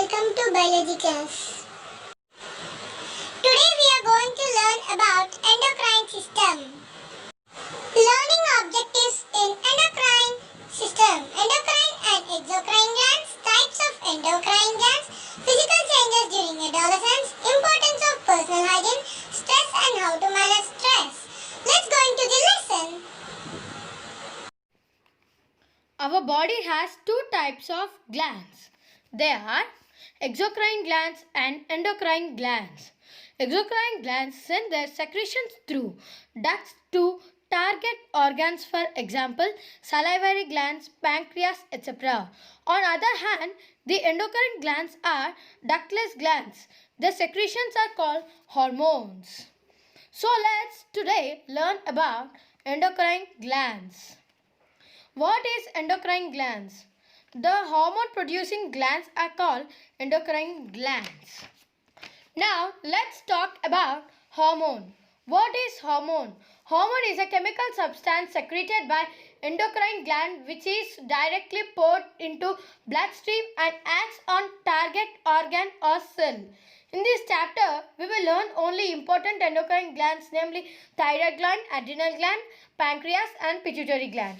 welcome to biology class. Today we are going to learn about endocrine system. Learning objectives in endocrine system. Endocrine and exocrine glands, types of endocrine glands, physical changes during adolescence, importance of personal hygiene, stress and how to manage stress. Let's go into the lesson. Our body has two types of glands. They are exocrine glands and endocrine glands. Exocrine glands send their secretions through ducts to target organs, for example, salivary glands, pancreas, etc. On the other hand, the endocrine glands are ductless glands. Their secretions are called hormones. So let's today learn about endocrine glands. What is endocrine glands? The hormone producing glands are called endocrine glands. Now let's talk about hormone. What is hormone? Hormone is a chemical substance secreted by endocrine gland which is directly poured into bloodstream and acts on target organ or cell. In this chapter, we will learn only important endocrine glands, namely thyroid gland, adrenal gland, pancreas and pituitary gland.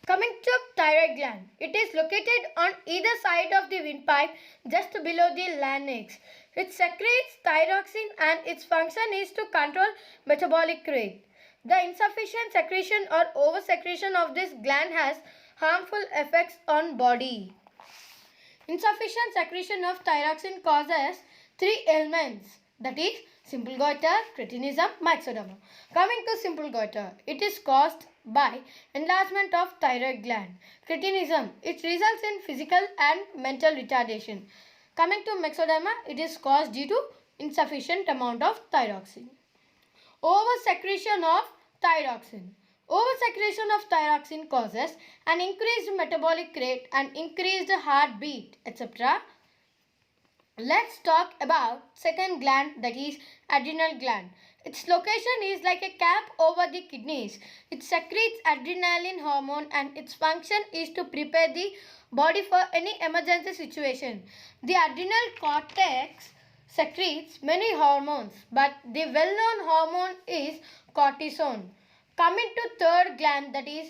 Coming to thyroid gland, it is located on either side of the windpipe just below the larynx. It secretes thyroxine and its function is to control metabolic rate. The insufficient secretion or oversecretion of this gland has harmful effects on body. Insufficient secretion of thyroxine causes three ailments, that is simple goiter, cretinism, myxedema. Coming to simple goiter, it is caused by enlargement of thyroid gland. Cretinism, it results in physical and mental retardation. Coming to myxedema, it is caused due to insufficient amount of thyroxine. Oversecretion of thyroxine. Oversecretion of thyroxine causes an increased metabolic rate and increased heartbeat, etc. Let's talk about second gland, that is adrenal gland. Its location is like a cap over the kidneys. It secretes adrenaline hormone and its function is to prepare the body for any emergency situation. The adrenal cortex secretes many hormones, but the well-known hormone is cortisone. Coming to third gland, that is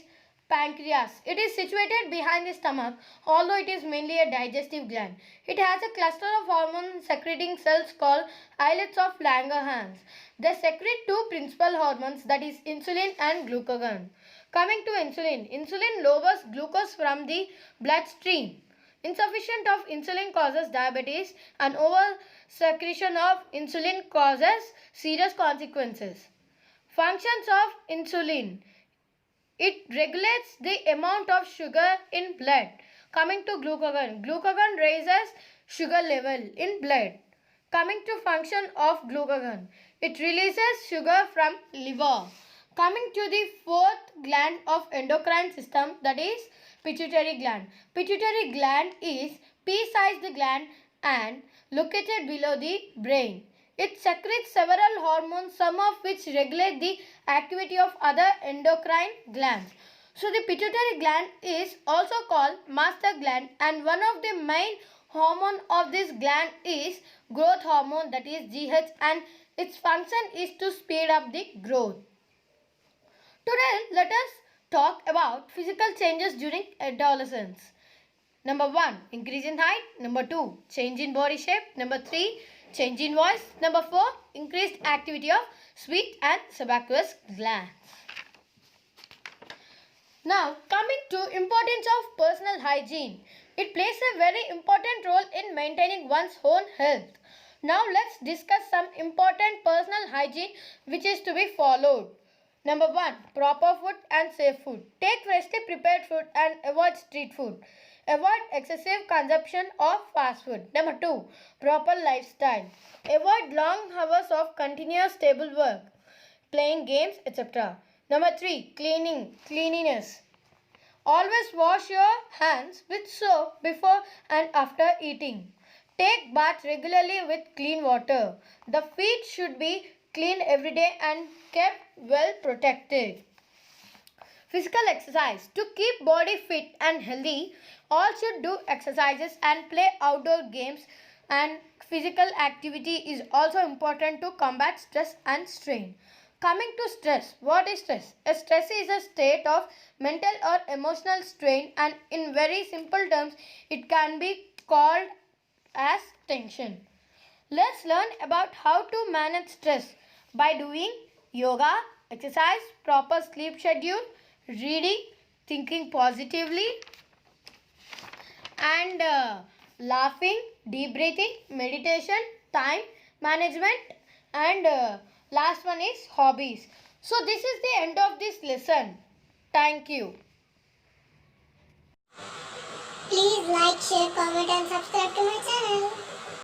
pancreas. It is situated behind the stomach, although it is mainly a digestive gland. It has a cluster of hormone secreting cells called islets of Langerhans. They secrete two principal hormones, that is insulin and glucagon. Coming to insulin. Insulin lowers glucose from the bloodstream. Insufficient of insulin causes diabetes and over secretion of insulin causes serious consequences. Functions of insulin. It regulates the amount of sugar in blood. Coming to glucagon. Glucagon raises sugar level in blood. Coming to function of glucagon. It releases sugar from liver. Coming to the fourth gland of endocrine system, that is pituitary gland. Pituitary gland is pea-sized gland and located below the brain. It secretes several hormones, some of which regulate the activity of other endocrine glands. So the pituitary gland is also called master gland, and one of the main hormone of this gland is growth hormone, that is GH, and its function is to speed up the growth. Today let us talk about physical changes during adolescence. Number 1, increase in height. Number 2, change in body shape. Number 3, change in voice. Number 4, increased activity of sweet and sebaceous glands. Now coming to importance of personal hygiene. It plays a very important role in maintaining one's own health. Now let's discuss some important personal hygiene which is to be followed. Number 1, proper food and safe food. Take freshly prepared food and avoid street food. Avoid excessive consumption of fast food. Number 2, proper lifestyle. Avoid long hours of continuous table work, playing games, etc. Number 3, cleanliness. Always wash your hands with soap before and after eating. Take bath regularly with clean water. The feet should be cleaned every day and kept well protected. Physical exercise. To keep body fit and healthy, all should do exercises and play outdoor games, and physical activity is also important to combat stress and strain. Coming to stress. What is stress? A stress is a state of mental or emotional strain, and in very simple terms it can be called as tension. Let's learn about how to manage stress by doing yoga, exercise, proper sleep schedule, reading, thinking positively, and laughing, deep breathing, meditation, time management, and last one is hobbies. So this is the end of this lesson. Thank you. Please like, share, comment and subscribe to my channel.